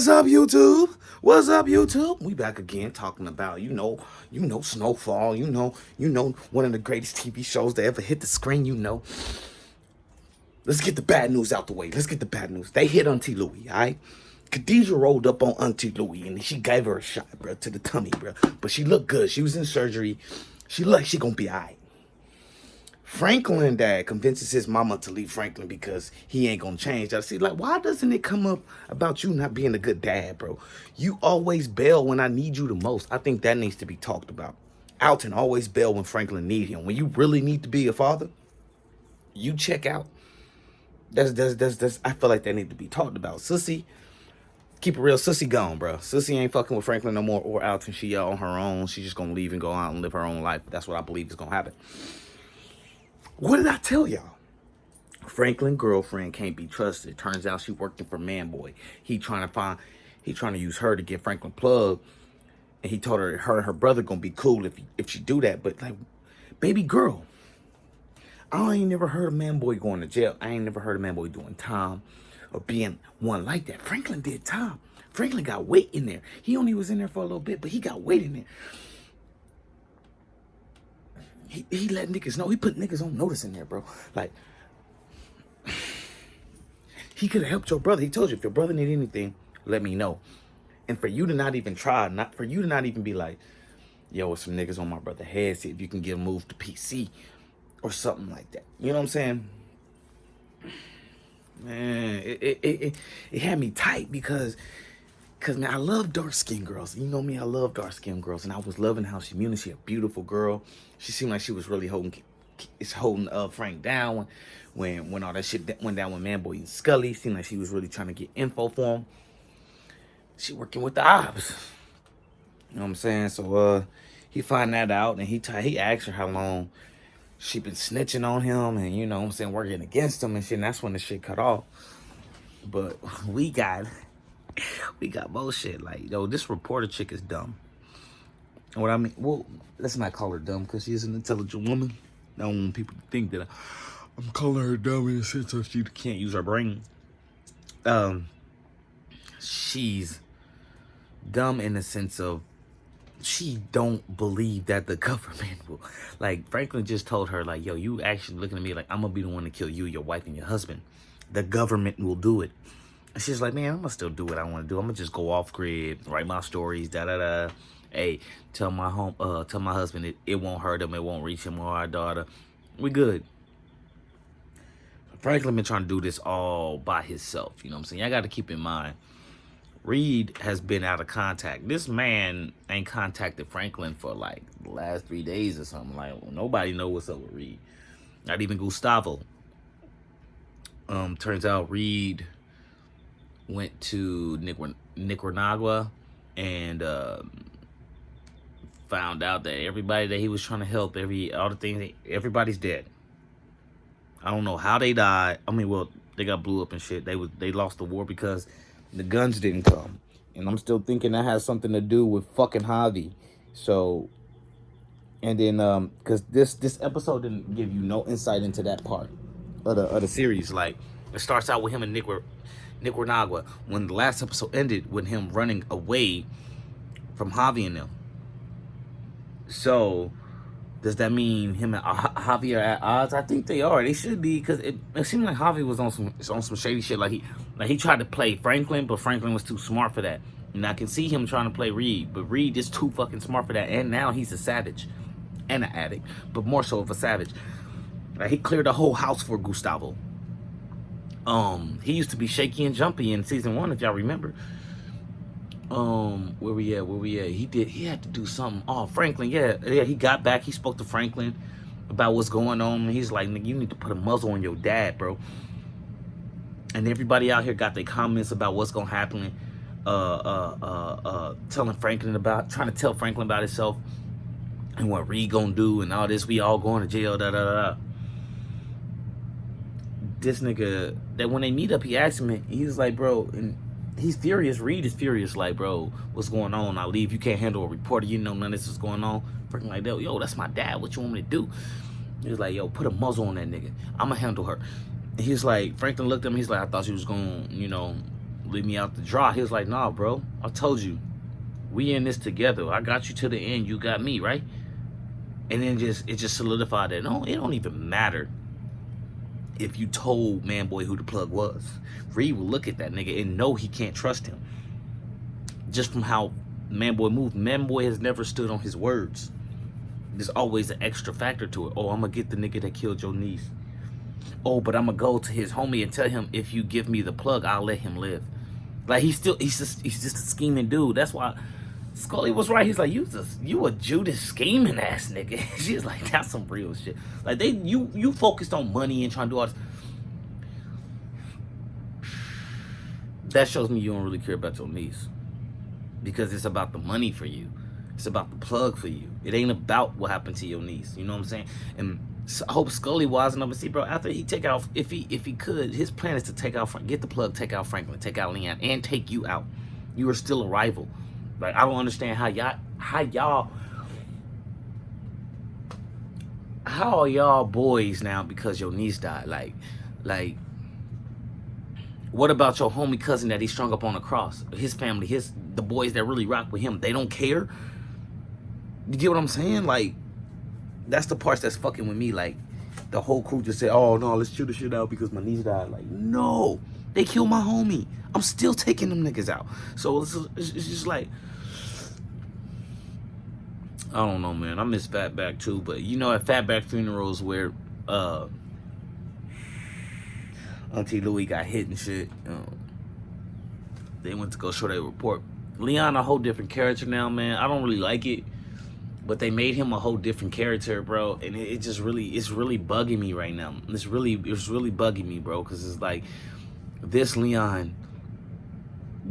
What's up, YouTube? What's up, YouTube? We back again talking about, Snowfall, one of the greatest TV shows that ever hit the screen, Let's get the bad news out the way. Let's get the bad news. They hit Auntie Louie, all right? Khadijah rolled up on Auntie Louie and she gave her a shot, bro, to the tummy, bro. But she looked good. She was in surgery. She looked like she gonna be all right. Franklin dad convinces his mama to leave Franklin because he ain't gonna change. I see, like, why doesn't it come up about you not being a good dad, bro? You always bail when I need you the most. I think that needs to be talked about. Alton always bail when Franklin need him. When you really need to be a father, you check out. That's I feel like that need to be talked about. Sissy, keep it real. Sissy gone, bro. Sissy ain't fucking with Franklin no more or Alton. She on her own. She's just gonna leave and go out and live her own life. That's what I believe is gonna happen. What did I tell y'all? Franklin girlfriend can't be trusted. Turns out she working for Man Boy. He trying to use her to get Franklin plugged. And he told her and her brother gonna be cool if she do that. But like, baby girl, I ain't never heard of Man Boy going to jail. I ain't never heard of Man Boy doing time or being one like that. Franklin did time. Franklin got weight in there. He only was in there for a little bit, but he got weight in there. He let niggas know. He put niggas on notice in there, bro. Like, he could have helped your brother. He told you, if your brother need anything, let me know. And for you to not even try, not for you to not even be like, yo, some niggas on my brother's head, see if you can get him moved to PC or something like that. You know what I'm saying? Man, it had me tight because man, I love dark-skinned girls. You know me, I love dark-skinned girls. And I was loving how she a beautiful girl. She seemed like she was really holding Frank down when all that shit went down with Man Boy and Scully. Seemed like she was really trying to get info for him. She working with the ops. You know what I'm saying? So he find that out and he asked her how long she been snitching on him and, you know what I'm saying, working against him and shit. And that's when the shit cut off. But we got bullshit. Like, yo, this reporter chick is dumb. And what I mean, well, let's not call her dumb because she's an intelligent woman. I don't want people to think that I'm calling her dumb in the sense of she can't use her brain. She's dumb in the sense of she don't believe that the government will. Like, Franklin just told her, like, yo, you actually looking at me like I'm gonna be the one to kill you, your wife, and your husband. The government will do it. And she's like, man, I'm gonna still do what I want to do. I'm gonna just go off grid, write my stories, da. Hey, tell my husband it won't hurt him, it won't reach him or our daughter. We good. Franklin been trying to do this all by himself. You know what I'm saying? I got to keep in mind, Reed has been out of contact. This man ain't contacted Franklin for like the last 3 days or something. Like, well, nobody know what's up with Reed. Not even Gustavo. Turns out Reed went to Nicaragua and found out that everybody that he was trying to help, everybody's dead. I don't know how they died. I mean, well, they got blew up and shit. They lost the war because the guns didn't come. And I'm still thinking that has something to do with fucking Javi. So, and then because this episode didn't give you no insight into that part of the series. Like, it starts out with him in Nicaragua when the last episode ended with him running away from Javi and them. So, does that mean him and Javi are at odds? I think they are. They should be, because it seemed like Javi was on some shady shit. Like he tried to play Franklin, but Franklin was too smart for that. And I can see him trying to play Reed, but Reed is too fucking smart for that. And now he's a savage and an addict, but more so of a savage. Like, he cleared the whole house for Gustavo. He used to be shaky and jumpy in season 1, if y'all remember. Where we at? He had to do something. Oh, Franklin, yeah, he got back. He spoke to Franklin about what's going on. And he's like, nigga, you need to put a muzzle on your dad, bro. And everybody out here got their comments about what's gonna happen. Trying to tell Franklin about himself and what Reed gonna do and all this. We all going to jail, da. This nigga, that when they meet up, he asked him, he was like, bro, and he's furious. Reed is furious, like, bro, what's going on? I leave. You can't handle a reporter. You know none of this is going on. Freaking like that. Yo, that's my dad. What you want me to do? He was like, yo, put a muzzle on that nigga. I'ma handle her. And he's like, Franklin looked at him. He's like, I thought she was going, leave me out to dry. He was like, nah, bro, I told you, we in this together. I got you to the end, you got me, right? And then it just solidified that, no, it don't even matter if you told Manboy who the plug was. Reed will look at that nigga and know he can't trust him. Just from how Manboy moved. Manboy has never stood on his words. There's always an extra factor to it. Oh, I'm gonna get the nigga that killed your niece. Oh, but I'm gonna go to his homie and tell him, if you give me the plug, I'll let him live. Like, he's just a scheming dude. That's why Scully was right. He's like, you a Judas scheming ass nigga. She's like, that's some real shit. Like, you focused on money and trying to do all this. That shows me you don't really care about your niece, because it's about the money for you. It's about the plug for you. It ain't about what happened to your niece. You know what I'm saying? And I hope Scully wise enough to see, bro, after he take out, if he could, his plan is to take out, get the plug, take out Franklin, take out Leon, and take you out. You are still a rival. Like, I don't understand how are y'all boys now because your niece died? Like, what about your homie cousin that he strung up on the cross? His family, the boys that really rock with him, they don't care? You get what I'm saying? Like, that's the parts that's fucking with me. Like, the whole crew just said, oh no, let's chew the shit out because my niece died. Like, no, they killed my homie. I'm still taking them niggas out. So it's just like, I don't know, man. I miss Fatback too, but you know, at Fatback funerals where Auntie Louie got hit and shit, they went to go show their report. Leon a whole different character now, man. I don't really like it, but they made him a whole different character, bro. And it's really bugging me right now. It's really bugging me, bro, because it's like, this Leon,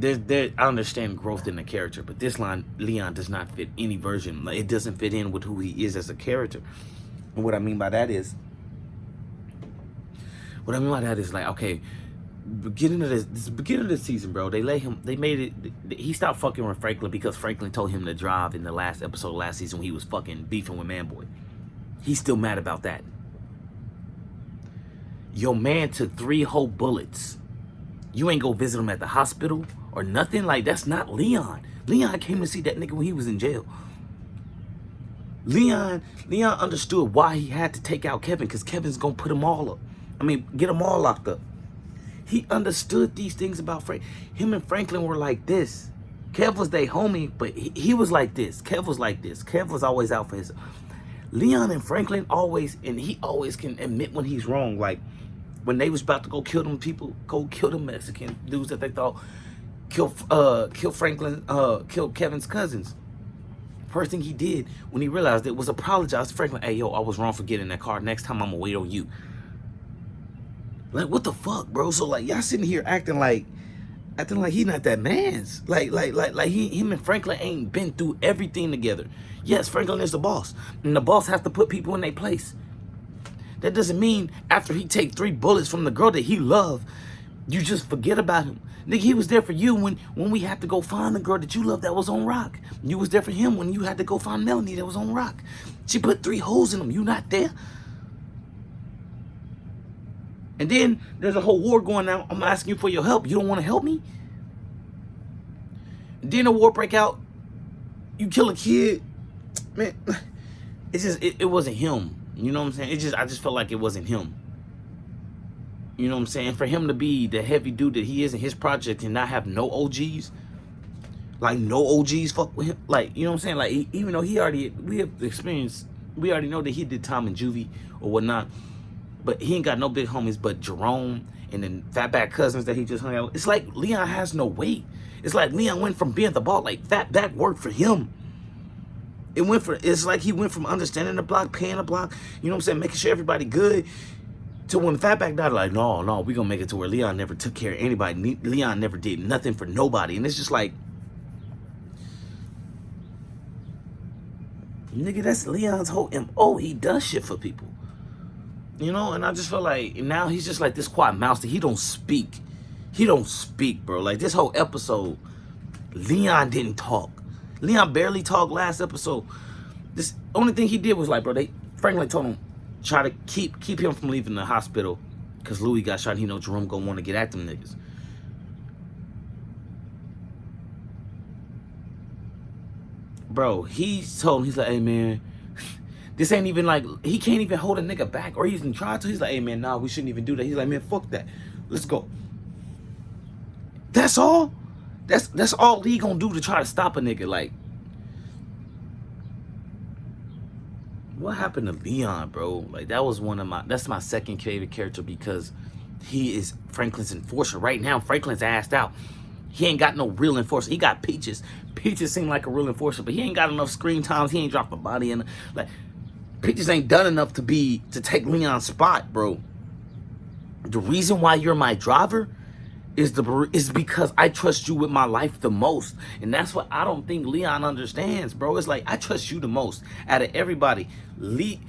I understand growth in the character, but this Leon does not fit any version. Like, it doesn't fit in with who he is as a character. And what I mean by that is like, okay, beginning of this season, bro, he stopped fucking with Franklin because Franklin told him to drive in the last episode of last season when he was fucking beefing with Manboy. He's still mad about that. Your man took 3 whole bullets. You ain't go visit him at the hospital or nothing? Like, that's not Leon. Leon came to see that nigga when he was in jail. Leon understood why he had to take out Kevin, because Kevin's gonna put them all up. I mean, get them all locked up. He understood these things about Frank. Him and Franklin were like this. Kev was their homie, but he was like this. Kev was like this. Kev was always out for his. Leon and Franklin always, and he always can admit when he's wrong. Like, when they was about to go kill them people, go kill them Mexican dudes that they thought killed Kevin's cousins. First thing he did when he realized it was apologize to Franklin. Hey, yo, I was wrong for getting in that car. Next time I'm gonna wait on you. Like, what the fuck, bro? So like, y'all sitting here acting like he not that man's. Like him and Franklin ain't been through everything together. Yes, Franklin is the boss, and the boss has to put people in their place. That doesn't mean after he take 3 bullets from the girl that he loved, you just forget about him. Nigga, he was there for you when we had to go find the girl that you loved that was on rock. You was there for him when you had to go find Melanie that was on rock. She put 3 holes in him. You not there? And then there's a whole war going on. I'm asking you for your help. You don't want to help me? And then a war break out. You kill a kid. Man, it's just, it wasn't him. You know what I'm saying? I just felt like it wasn't him. You know what I'm saying? For him to be the heavy dude that he is in his project and not have no OGs, like no OGs fuck with him, like, you know what I'm saying? Like, even though we already know that he did time in juvie or whatnot, but he ain't got no big homies but Jerome and then Fatback cousins that he just hung out with. It's like Leon has no weight. It's like Leon went from being the ball, like Fatback worked for him. It's like he went from understanding the block, paying the block, you know what I'm saying, making sure everybody good, to when Fatback died, like, no, we gonna make it to where Leon never took care of anybody. Leon never did nothing for nobody. And it's just like, nigga, that's Leon's whole MO. He does shit for people. You know, and I just feel like now he's just like this quiet mouse that he don't speak. He don't speak, bro. Like, this whole episode, Leon didn't talk. Leon barely talked last episode. This only thing he did was like, bro, Franklin told him, try to keep him from leaving the hospital because Louie got shot and he know Jerome gonna want to get at them niggas. bro, he told him, he's like, hey, man, this ain't even like, he can't even hold a nigga back, or he even trying to. He's like, hey, man, nah, we shouldn't even do that. He's like, man, fuck that. Let's go. That's all? That's all Lee gonna do to try to stop a nigga. Like, what happened to Leon, bro? Like, that was that's my second favorite character, because he is Franklin's enforcer. Right now, Franklin's assed out. He ain't got no real enforcer. He got Peaches. Peaches seem like a real enforcer, but he ain't got enough screen times. He ain't dropped a body in. Like, Peaches ain't done enough to take Leon's spot, bro. The reason why you're my driver is because I trust you with my life the most. And that's what I don't think Leon understands, bro. It's like, I trust you the most out of everybody. Louie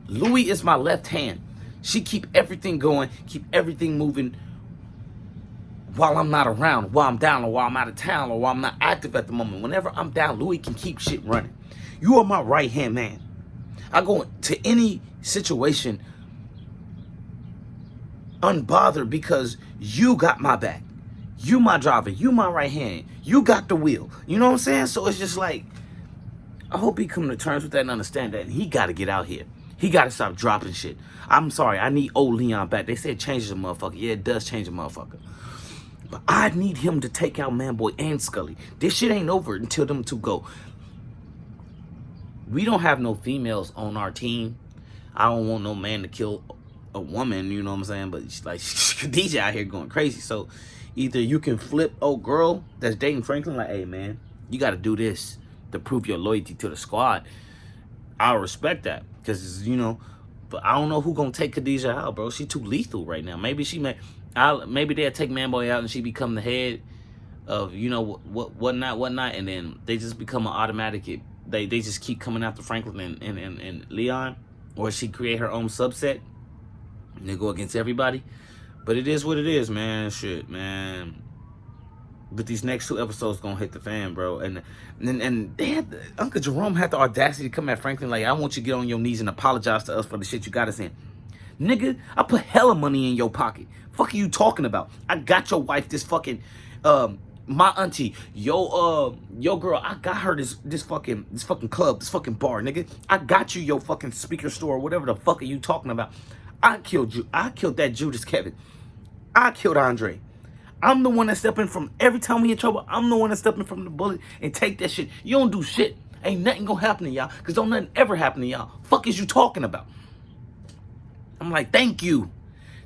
is my left hand. She keep everything going, keep everything moving while I'm not around, while I'm down, or while I'm out of town, or while I'm not active at the moment. Whenever I'm down, Louie can keep shit running. You are my right-hand man. I go to any situation unbothered because you got my back. You my driver. You my right hand. You got the wheel. You know what I'm saying? So it's just like, I hope he come to terms with that and understand that he got to get out here. He got to stop dropping shit. I'm sorry. I need old Leon back. They said it changes a motherfucker. Yeah, it does change a motherfucker. But I need him to take out Manboy and Scully. This shit ain't over until them two go. We don't have no females on our team. I don't want no man to kill a woman, you know what I'm saying? But like, Khadijah out here going crazy. So either you can flip old girl that's dating Franklin, like, hey, man, you got to do this to prove your loyalty to the squad. I'll respect that, because, you know, but I don't know who gonna take Khadijah out, bro. She too lethal right now. Maybe maybe they'll take Manboy out and she become the head of, you know, whatnot, and then they just become an automatic. They just keep coming after Franklin and Leon, or she create her own subset and they go against everybody. But it is what it is, man. Shit, man. But these next 2 episodes gonna hit the fan, bro. And Uncle Jerome had the audacity to come at Franklin like, I want you to get on your knees and apologize to us for the shit you got us in. Nigga, I put hella money in your pocket. Fuck are you talking about? I got your wife this fucking my auntie, yo girl, I got her this fucking club, this fucking bar, nigga. I got you your fucking speaker store, whatever the fuck are you talking about. I killed you. I killed that Judas Kevin. I killed Andre. I'm the one that's stepping from every time we in trouble. I'm the one that's stepping from the bullet and take that shit. You don't do shit. Ain't nothing gonna happen to y'all, because don't nothing ever happen to y'all. Fuck is you talking about? I'm like, thank you.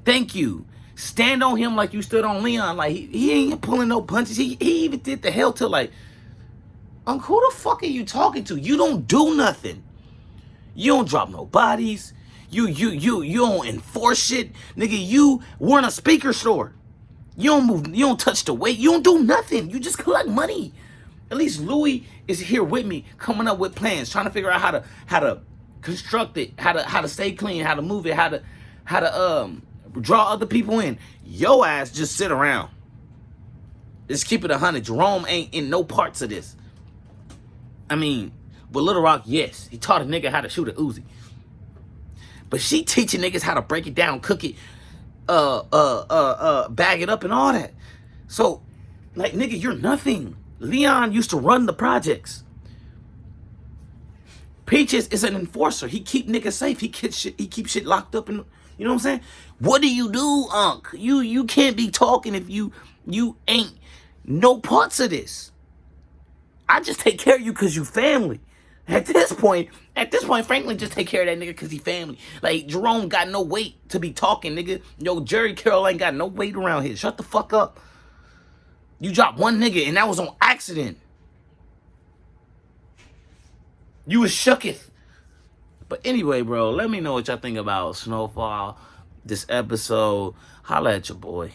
Thank you. Stand on him like you stood on Leon. Like, he ain't pulling no punches. He even did the hell to, like, Uncle, who the fuck are you talking to? You don't do nothing. You don't drop no bodies. You don't enforce shit. Nigga, you weren't a speaker store. You don't move, you don't touch the weight. You don't do nothing. You just collect money. At least Louie is here with me, coming up with plans, trying to figure out how to construct it, how to stay clean, how to move it, how to draw other people in. Yo ass just sit around. Just keep it 100. Jerome ain't in no parts of this. I mean, with Little Rock, yes, he taught a nigga how to shoot an Uzi. But she teaching niggas how to break it down, cook it, bag it up and all that. So, like, nigga, you're nothing. Leon used to run the projects. Peaches is an enforcer. He keep niggas safe. He keep shit locked up, and you know what I'm saying? What do you do, Unc? You can't be talking if you ain't no parts of this. I just take care of you because you family. At this point, Franklin just take care of that nigga because he family. Like, Jerome got no weight to be talking, nigga. Yo, Jerry Carroll ain't got no weight around here. Shut the fuck up. You dropped one nigga, and that was on accident. You was shooketh. But anyway, bro, let me know what y'all think about Snowfall, this episode. Holla at your boy.